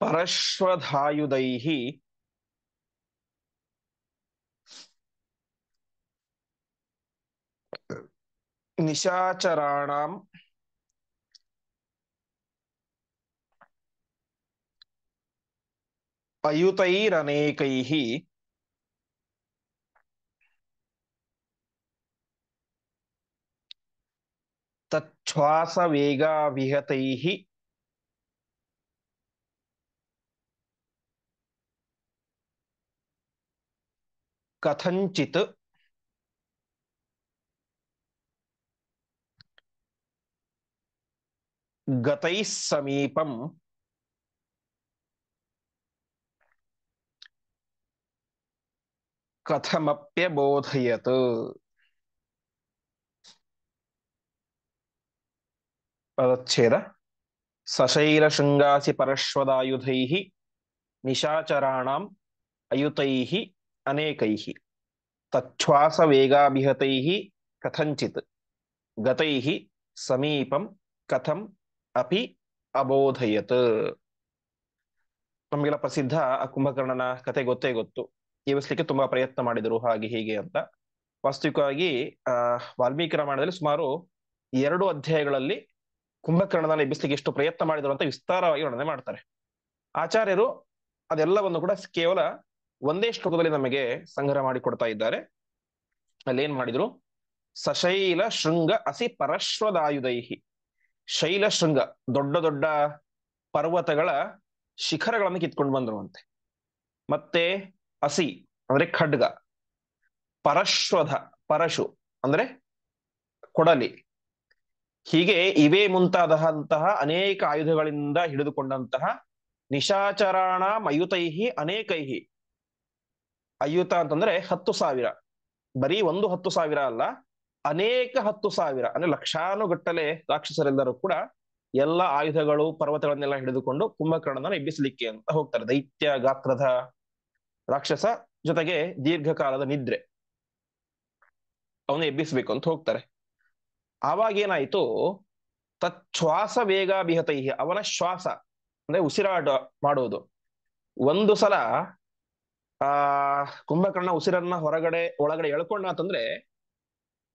ಪರಶ್ವಧಾಯುಧೈಃ ನಿಶಾಚರಾಣಾಂ ಅಯುತೈರನೇಕೈಃ ತಚ್ಛ್ವಾಸವೇಗಾವಿಹತೈಃ ಕಥಂಚಿತ್ ಗತೈಃ ಸಮೀಪಂ ಕಥಮಪ್ಯಬೋಧಯತ್. ಪದಚ್ಛೇದ. ಸಶೈಲ ಶೃಂಗಾಸಿ ಪರಶ್ವದಾಯುಧೈಃ ನಿಶಾಚರಾಣಾಂ ಅಯುತೈಃ ಅನೇಕೈಃ ತಚ್ಛ್ವಾಸ ವೇಗಾಭಿಹತೈಃ ಕಥಂಚಿತ್ ಗತೈಃ ಸಮೀಪಂ ಕಥಂ ಅಪಿ ಅಬೋಧಯತ್. ನಮಗೆಲ್ಲ ಪ್ರಸಿದ್ಧ ಆ ಕುಂಭಕರ್ಣನ ಕತೆ ಗೊತ್ತೇ ಗೊತ್ತು. ಎಬ್ಬಿಸ್ಲಿಕ್ಕೆ ತುಂಬಾ ಪ್ರಯತ್ನ ಮಾಡಿದರು ಹಾಗೆ ಹೀಗೆ ಅಂತ. ವಾಸ್ತವಿಕವಾಗಿ ವಾಲ್ಮೀಕಿ ರಾಮಾಯಣದಲ್ಲಿ ಸುಮಾರು 2 ಅಧ್ಯಾಯಗಳಲ್ಲಿ ಕುಂಭಕರ್ಣನ ಎಬ್ಬಿಸ್ಲಿಕ್ಕೆ ಎಷ್ಟು ಪ್ರಯತ್ನ ಮಾಡಿದರು ಅಂತ ವಿಸ್ತಾರವಾಗಿ ವರ್ಣನೆ ಮಾಡ್ತಾರೆ ಆಚಾರ್ಯರು. ಅದೆಲ್ಲವನ್ನು ಕೂಡ ಕೇವಲ ಒಂದೇ ಶ್ಲೋಕದಲ್ಲಿ ನಮಗೆ ಸಂಗ್ರಹ ಮಾಡಿ ಕೊಡ್ತಾ ಇದ್ದಾರೆ. ಅಲ್ಲೇನ್ ಮಾಡಿದ್ರು? ಸಶೈಲ ಶೃಂಗ ಅಸಿ ಪರಶ್ವದಾಯುಧೈಹಿ. ಶೈಲ ಶೃಂಗ, ದೊಡ್ಡ ದೊಡ್ಡ ಪರ್ವತಗಳ ಶಿಖರಗಳನ್ನು ಕಿತ್ಕೊಂಡು ಬಂದ್ರು ಮತ್ತೆ ಅಸಿ ಅಂದ್ರೆ ಖಡ್ಗ, ಪರಶ್ವಧ ಪರಶು ಅಂದ್ರೆ ಕೊಡಲಿ, ಹೀಗೆ ಇವೇ ಮುಂತಾದಂತಹ ಅನೇಕ ಆಯುಧಗಳಿಂದ ಹಿಡಿದುಕೊಂಡಂತಹ ನಿಶಾಚರಾಣ ಅಯುತೈಹಿ ಅನೇಕೈಹಿ. ಅಯುತ ಅಂತಂದ್ರೆ 10,000, ಬರೀ ಒಂದು 10,000 ಅಲ್ಲ, ಅನೇಕ 10,000 ಅಂದ್ರೆ ಲಕ್ಷಾನುಗಟ್ಟಲೆ ರಾಕ್ಷಸರೆಲ್ಲರೂ ಕೂಡ ಎಲ್ಲ ಆಯುಧಗಳು ಪರ್ವತಗಳನ್ನೆಲ್ಲ ಹಿಡಿದುಕೊಂಡು ಕುಂಭಕರ್ಣನ ಎಬ್ಬಿಸಲಿಕ್ಕೆ ಅಂತ ಹೋಗ್ತಾರೆ. ದೈತ್ಯ ಗಾತ್ರದ ರಾಕ್ಷಸ, ಜೊತೆಗೆ ದೀರ್ಘಕಾಲದ ನಿದ್ರೆ, ಅವನು ಎಬ್ಬಿಸ್ಬೇಕು ಅಂತ ಹೋಗ್ತಾರೆ. ಆವಾಗ ಏನಾಯ್ತು? ತಚ್ಛ್ವಾಸ ವೇಗಾಭಿಹತೈಹಿ, ಅವನ ಶ್ವಾಸ ಅಂದ್ರೆ ಉಸಿರಾಟ ಮಾಡೋದು. ಒಂದು ಸಲ ಆ ಕುಂಭಕರ್ಣ ಉಸಿರನ್ನ ಒಳಗಡೆ ಎಳ್ಕೊಂಡ ಅಂತಂದ್ರೆ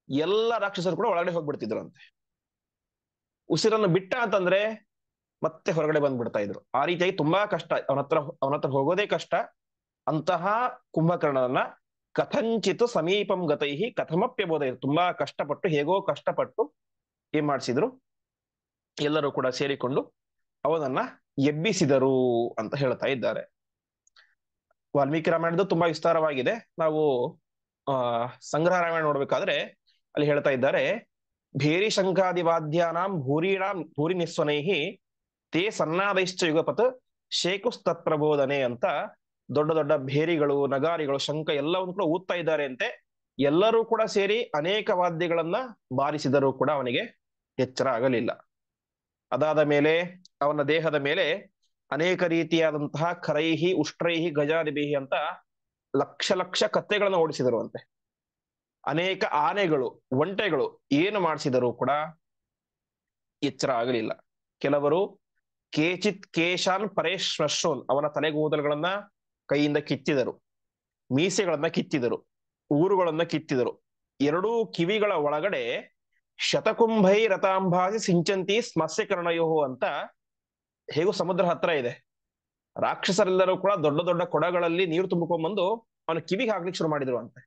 ಎಲ್ಲ ರಾಕ್ಷಸರು ಕೂಡ ಒಳಗಡೆ ಹೋಗ್ಬಿಡ್ತಿದ್ರು ಉಸಿರನ್ನು ಬಿಟ್ಟ ಅಂತಂದ್ರೆ ಮತ್ತೆ ಹೊರಗಡೆ ಬಂದ್ಬಿಡ್ತಾ ಇದ್ರು. ಆ ರೀತಿಯಾಗಿ ತುಂಬಾ ಕಷ್ಟ, ಅವನ ಹತ್ರ ಹೋಗೋದೇ ಕಷ್ಟ. ಅಂತಹ ಕುಂಭಕರ್ಣನನ್ನ ಕಥಂಚಿತ್ ಸಮೀಪಂ ಗತೈಹಿ ಕಥಮಪ್ಯಬೋಧ, ತುಂಬಾ ಕಷ್ಟಪಟ್ಟು, ಹೇಗೋ ಕಷ್ಟಪಟ್ಟು ಏನ್ ಮಾಡಿಸಿದ್ರು, ಎಲ್ಲರೂ ಕೂಡ ಸೇರಿಕೊಂಡು ಅವನನ್ನ ಎಬ್ಬಿಸಿದರು ಅಂತ ಹೇಳ್ತಾ ಇದ್ದಾರೆ. ವಾಲ್ಮೀಕಿ ರಾಮಾಯಣದ ತುಂಬಾ ವಿಸ್ತಾರವಾಗಿದೆ. ನಾವು ಸಂಗ್ರಹ ರಾಮಾಯಣ ನೋಡ್ಬೇಕಾದ್ರೆ ಅಲ್ಲಿ ಹೇಳ್ತಾ ಇದ್ದಾರೆ, ಭೇರಿ ಶಂಖಾದಿ ವಾದ್ಯಾನಾಂ ಭೂರಿ ನಿಸ್ವನೈಹಿ ತೇ ಸನ್ನಾದೈಶ್ಚ ಯುಗಪತ್ ಶೇಕುಸ್ತತ್ಪ್ರಬೋಧನೆ ಅಂತ ದೊಡ್ಡ ದೊಡ್ಡ ಭೇರಿಗಳು, ನಗಾರಿಗಳು, ಶಂಖ ಎಲ್ಲವನ್ನು ಕೂಡ ಊದ್ತಾ ಇದ್ದಾರೆ ಅಂತೆ. ಎಲ್ಲರೂ ಕೂಡ ಸೇರಿ ಅನೇಕ ವಾದ್ಯಗಳನ್ನ ಬಾರಿಸಿದರೂ ಕೂಡ ಅವನಿಗೆ ಎಚ್ಚರ ಆಗಲಿಲ್ಲ. ಅದಾದ ಮೇಲೆ ಅವನ ದೇಹದ ಮೇಲೆ ಅನೇಕ ರೀತಿಯಾದಂತಹ ಖರೈಹಿ ಉಷ್ಟ್ರೈಹಿ ಗಜಾದಿಬಿಹಿ ಅಂತ ಲಕ್ಷ ಲಕ್ಷ ಕತ್ತೆಗಳನ್ನು ಓಡಿಸಿದರು ಅಂತೆ. ಅನೇಕ ಆನೆಗಳು, ಒಂಟೆಗಳು ಏನು ಮಾಡಿಸಿದರೂ ಕೂಡ ಎಚ್ಚರ ಆಗಲಿಲ್ಲ. ಕೆಲವರು ಕೇಚಿತ್ ಕೇಶಾನ್ ಪರೇಶ್ವಶ್ರೋನ್, ಅವನ ತಲೆಗೂದಲುಗಳನ್ನ ಕೈಯಿಂದ ಕಿತ್ತಿದರು, ಮೀಸೆಗಳನ್ನ ಕಿತ್ತಿದರು, ಊರುಗಳನ್ನ ಕಿತ್ತಿದರು. ಎರಡೂ ಕಿವಿಗಳ ಒಳಗಡೆ ಶತಕುಂಭೈ ರತಾಂಭಾಸಿ ಸಿಂಚಂತಿ ಸ್ಮಸ್ಯಕರ್ಣಯೋ ಅಂತ, ಹೇಗೂ ಸಮುದ್ರ ಹತ್ರ ಇದೆ, ರಾಕ್ಷಸರೆಲ್ಲರೂ ಕೂಡ ದೊಡ್ಡ ದೊಡ್ಡ ಕೊಡಗಳಲ್ಲಿ ನೀರು ತುಂಬಿಕೊಂಡ್ಬಂದು ಅವನ ಕಿವಿಗೆ ಹಾಕ್ಲಿಕ್ಕೆ ಶುರು ಮಾಡಿದ್ರು ಅಂತೆ.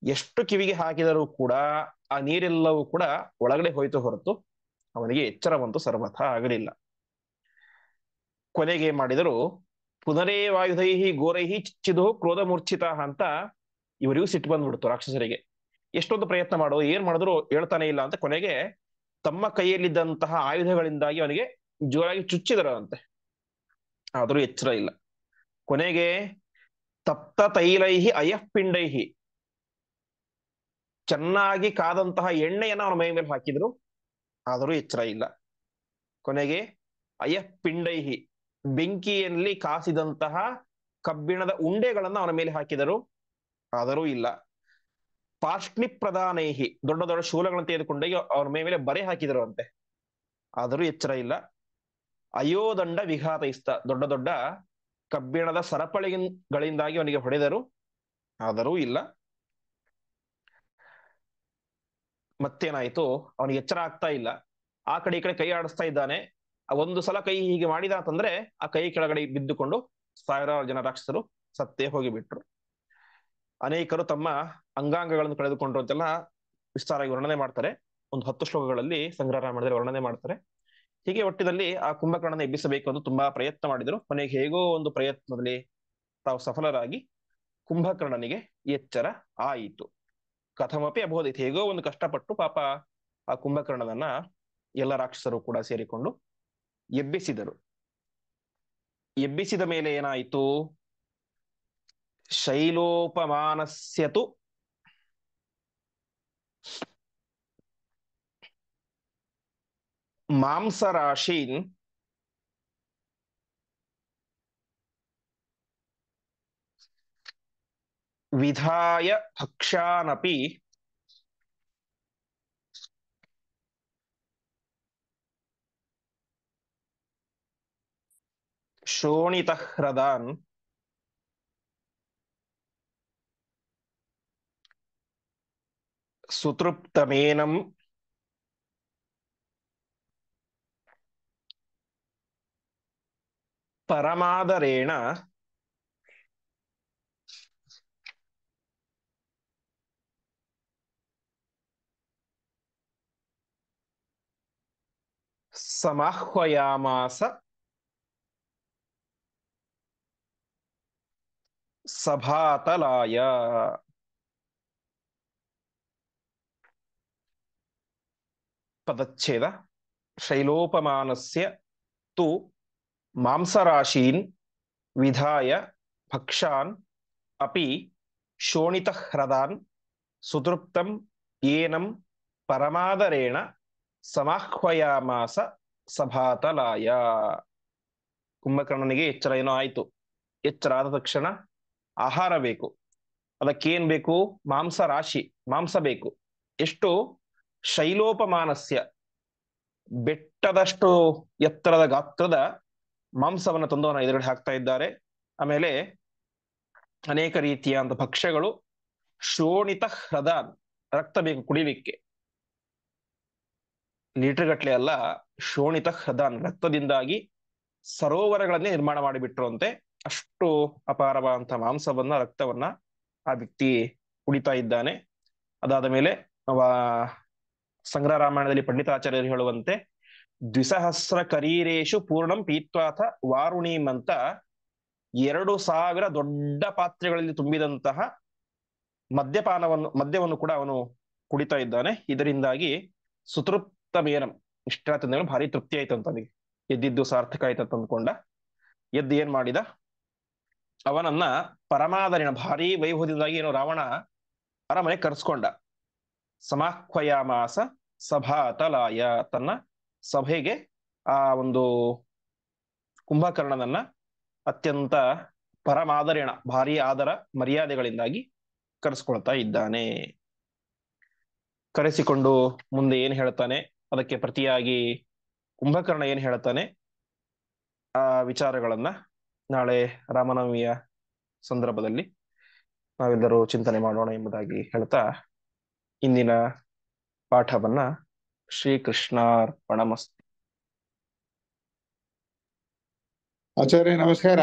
ಎಷ್ಟು ಕಿವಿಗೆ ಹಾಕಿದರೂ ಕೂಡ ಆ ನೀರೆಲ್ಲವೂ ಕೂಡ ಒಳಗಡೆ ಹೋಯ್ತು ಹೊರತು ಅವನಿಗೆ ಎಚ್ಚರವಂತೂ ಸರ್ವಥ ಆಗಲಿಲ್ಲ. ಕೊನೆಗೆ ಮಾಡಿದರು, ಪುನರೇ ವಾಯುಧೈಹಿ ಘೋರೈಹಿ ಚಿಚ್ಚಿದು ಕ್ರೋಧ ಮೂರ್ಛಿತ ಅಂತ ಇವರಿಗೂ ಸಿಟ್ಟು ಬಂದ್ಬಿಡ್ತು ರಾಕ್ಷಸರಿಗೆ. ಎಷ್ಟೊಂದು ಪ್ರಯತ್ನ ಮಾಡೋ ಏನ್ ಮಾಡಿದ್ರು ಹೇಳ್ತಾನೆ ಇಲ್ಲ ಅಂತ ಕೊನೆಗೆ ತಮ್ಮ ಕೈಯಲ್ಲಿದ್ದಂತಹ ಆಯುಧಗಳಿಂದಾಗಿ ಅವನಿಗೆ ಜೋರಾಗಿ ಚುಚ್ಚಿದರು ಅಂತೆ. ಆದರೂ ಎಚ್ಚರ ಇಲ್ಲ. ಕೊನೆಗೆ ತಪ್ತ ತೈಲೈಹಿ ಅಯಃಪಿಂಡೈಹಿ, ಚೆನ್ನಾಗಿ ಕಾದಂತಹ ಎಣ್ಣೆಯನ್ನ ಅವನ ಮೈ ಮೇಲೆ ಹಾಕಿದ್ರು, ಆದರೂ ಎಚ್ಚರ ಇಲ್ಲ. ಕೊನೆಗೆ ಅಯಃಪಿಂಡೈಹಿ, ಬೆಂಕಿಯಲ್ಲಿ ಕಾಸಿದಂತಹ ಕಬ್ಬಿಣದ ಉಂಡೆಗಳನ್ನ ಅವನ ಮೇಲೆ ಹಾಕಿದರು, ಆದರೂ ಇಲ್ಲ. ಪಾರ್ಷ್ಣಿ ಪ್ರಧಾನೈಹಿ, ದೊಡ್ಡ ದೊಡ್ಡ ಶೂಲಗಳನ್ನು ತೆಗೆದುಕೊಂಡೋಗಿ ಅವನ ಮೈ ಮೇಲೆ ಬರೆ ಹಾಕಿದರು ಅಂತೆ, ಆದರೂ ಎಚ್ಚರ ಇಲ್ಲ. ಅಯೋದಂಡ ವಿಘಾತೈಸ್ತ, ದೊಡ್ಡ ದೊಡ್ಡ ಕಬ್ಬಿಣದ ಸರಪಳಿಗಳಿಂದಾಗಿ ಅವನಿಗೆ ಹೊಡೆದರು, ಆದರೂ ಇಲ್ಲ. ಮತ್ತೇನಾಯ್ತು, ಅವನಿಗೆ ಎಚ್ಚರ ಆಗ್ತಾ ಇಲ್ಲ. ಆ ಕಡೆ ಈ ಕಡೆ ಕೈ ಆಡಿಸ್ತಾ ಇದ್ದಾನೆ. ಒಂದು ಸಲ ಕೈ ಹೀಗೆ ಮಾಡಿದ ಅಂತಂದ್ರೆ ಆ ಕೈ ಕೆಳಗಡೆ ಬಿದ್ದುಕೊಂಡು ಸಾವಿರಾರು ಜನ ರಾಕ್ಷಸರು ಸತ್ತೇ ಹೋಗಿಬಿಟ್ರು. ಅನೇಕರು ತಮ್ಮ ಅಂಗಾಂಗಗಳನ್ನು ಕಳೆದುಕೊಂಡ್ರು ಅಂತೆಲ್ಲ ವಿಸ್ತಾರವಾಗಿ ವರ್ಣನೆ ಮಾಡ್ತಾರೆ. ಒಂದು 10 ಶ್ಲೋಕಗಳಲ್ಲಿ ಸಂಗ್ರಹ ರಾಮಾಯಣದಲ್ಲಿ ವರ್ಣನೆ ಮಾಡ್ತಾರೆ. ಹೀಗೆ ಒಟ್ಟಿನಲ್ಲಿ ಆ ಕುಂಭಕರ್ಣನ ಎಬ್ಬಿಸಬೇಕು ಅಂತ ತುಂಬಾ ಪ್ರಯತ್ನ ಮಾಡಿದ್ರು. ಕೊನೆಗೆ ಹೇಗೋ ಒಂದು ಪ್ರಯತ್ನದಲ್ಲಿ ತಾವು ಸಫಲರಾಗಿ ಕುಂಭಕರ್ಣನಿಗೆ ಎಚ್ಚರ ಆಯಿತು. ಕಥಮಪಿ ಅಬೋಧಿತ್, ಹೇಗೋ ಒಂದು ಕಷ್ಟಪಟ್ಟು ಪಾಪ ಆ ಕುಂಭಕರ್ಣನನ್ನ ಎಲ್ಲ ರಾಕ್ಷಸರು ಕೂಡ ಸೇರಿಕೊಂಡು ಎಬ್ಬಿಸಿದರು. ಎಬ್ಬಿಸಿದ ಮೇಲೆ ಏನಾಯಿತು, ಶೈಲೋಪಮಾನಸ್ಯತು ಮಾಂಸರಾಶೀನ್ ವಿಧಾಯ ಭಕ್ಷಾನಪಿ ಶೋಣಿತಹ್ರದಾನ್ ಸುತೃಪ್ತಮೇನಂ ಪರಮಾದರೇಣ ಸಮಾಹ್ವಯಾಮಾಸ ಸಭಾತಲಾಯ. ಪದಚ್ಛೇದ. ಶೈಲೋಪಮಾನಸ್ಯ ತು ಮಾಂಸರಾಶೀನ್ ವಿಧಾಯ ಭಕ್ಷಾನ್ ಅಪಿ ಶೋಣಿತಹ್ರದಾನ್ ಸುತೃಪ್ತಂ ಏನಂ ಪರಮಾದರೇಣ ಸಮಾಹ್ವಯಾಮಾಸ ಸಭಾತಲಾಯ. ಕುಂಭಕರ್ಣನಿಗೆ ಎಚ್ಚರ ಏನೋ ಆಯ್ತು. ಎಚ್ಚರ ಆದ ತಕ್ಷಣ ಆಹಾರ ಬೇಕು. ಅದಕ್ಕೇನ್ ಬೇಕು, ಮಾಂಸ ರಾಶಿ, ಮಾಂಸ ಬೇಕು. ಎಷ್ಟು, ಶೈಲೋಪಮಾನಸ್ಯ, ಬೆಟ್ಟದಷ್ಟು ಎತ್ತರದ ಗಾತ್ರದ ಮಾಂಸವನ್ನು ತಂದು ಅವನ ಎದುರುಗಡೆ ಹಾಕ್ತಾ ಇದ್ದಾರೆ. ಆಮೇಲೆ ಅನೇಕ ರೀತಿಯ ಭಕ್ಷ್ಯಗಳು. ಶೋಣಿತ ಹೃದ, ರಕ್ತ ಬೇಕು ಕುಡಿಲಿಕ್ಕೆ. ಲೀಟರ್ ಗಟ್ಲೆ ಅಲ್ಲ, ಶೋಣಿತ ಹೃದಾನ್, ರಕ್ತದಿಂದಾಗಿ ಸರೋವರಗಳನ್ನೇ ನಿರ್ಮಾಣ ಮಾಡಿಬಿಟ್ರು ಅಂತೆ. ಅಷ್ಟು ಅಪಾರವಾದಂತಹ ಮಾಂಸವನ್ನ, ರಕ್ತವನ್ನ ಆ ವ್ಯಕ್ತಿ ಕುಡಿತಾ ಇದ್ದಾನೆ. ಅದಾದ ಮೇಲೆ ಸಂಗ್ರಹ ರಾಮಾಯಣದಲ್ಲಿ ಪಂಡಿತಾಚಾರ್ಯರು ಹೇಳುವಂತೆ ದ್ವಿಸಹಸ್ರ ಕರೀರೇಶು ಪೂರ್ಣಂ ಪೀತ್ವಾಥ ವಾರುಣೀಂ ಅಂತ 2000 ದೊಡ್ಡ ಪಾತ್ರೆಗಳಲ್ಲಿ ತುಂಬಿದಂತಹ ಮದ್ಯವನ್ನು ಕೂಡ ಅವನು ಕುಡಿತಾ ಇದ್ದಾನೆ. ಇದರಿಂದಾಗಿ ಸುತೃಪ್ತ ಮೇನಂ, ಇಷ್ಟ ತಂದ ಭಾರಿ ತೃಪ್ತಿ ಆಯ್ತು ಅಂತ ಅವನಿಗೆ. ಎದ್ದಿದ್ದು ಸಾರ್ಥಕ ಆಯ್ತು ಅಂತ ಅಂದ್ಕೊಂಡ. ಎದ್ದು ಏನ್ ಮಾಡಿದ, ಅವನನ್ನ ಪರಮಾದರಿನ ಭಾರಿ ವೈಭವದಿಂದಾಗಿ ಏನೋ ರಾವಣ ಅರಮನೆ ಕರೆಸ್ಕೊಂಡ. ಸಮಾಹ್ವಯಾಮಾಸ ಸಭಾತಲಾಯ, ತನ್ನ ಸಭೆಗೆ ಆ ಒಂದು ಕುಂಭಕರ್ಣನನ್ನ ಅತ್ಯಂತ ಪರಮಾದರೇಣ, ಭಾರಿ ಆದರ ಮರ್ಯಾದೆಗಳಿಂದಾಗಿ ಕರೆಸ್ಕೊಳ್ತಾ ಇದ್ದಾನೆ. ಕರೆಸಿಕೊಂಡು ಮುಂದೆ ಏನ್ ಹೇಳ್ತಾನೆ, ಅದಕ್ಕೆ ಪ್ರತಿಯಾಗಿ ಕುಂಭಕರ್ಣ ಏನ್ ಹೇಳ್ತಾನೆ ಆ ವಿಚಾರಗಳನ್ನ ನಾಳೆ ರಾಮನವಮಿಯ ಸಂದರ್ಭದಲ್ಲಿ ನಾವೆಲ್ಲರೂ ಚಿಂತನೆ ಮಾಡೋಣ ಎಂಬುದಾಗಿ ಹೇಳ್ತಾ ಇಂದಿನ ಪಾಠವನ್ನ ಶ್ರೀಕೃಷ್ಣಾರ್ಪಣಮಸ್ತು. ಆಚಾರ್ಯ ನಮಸ್ಕಾರ.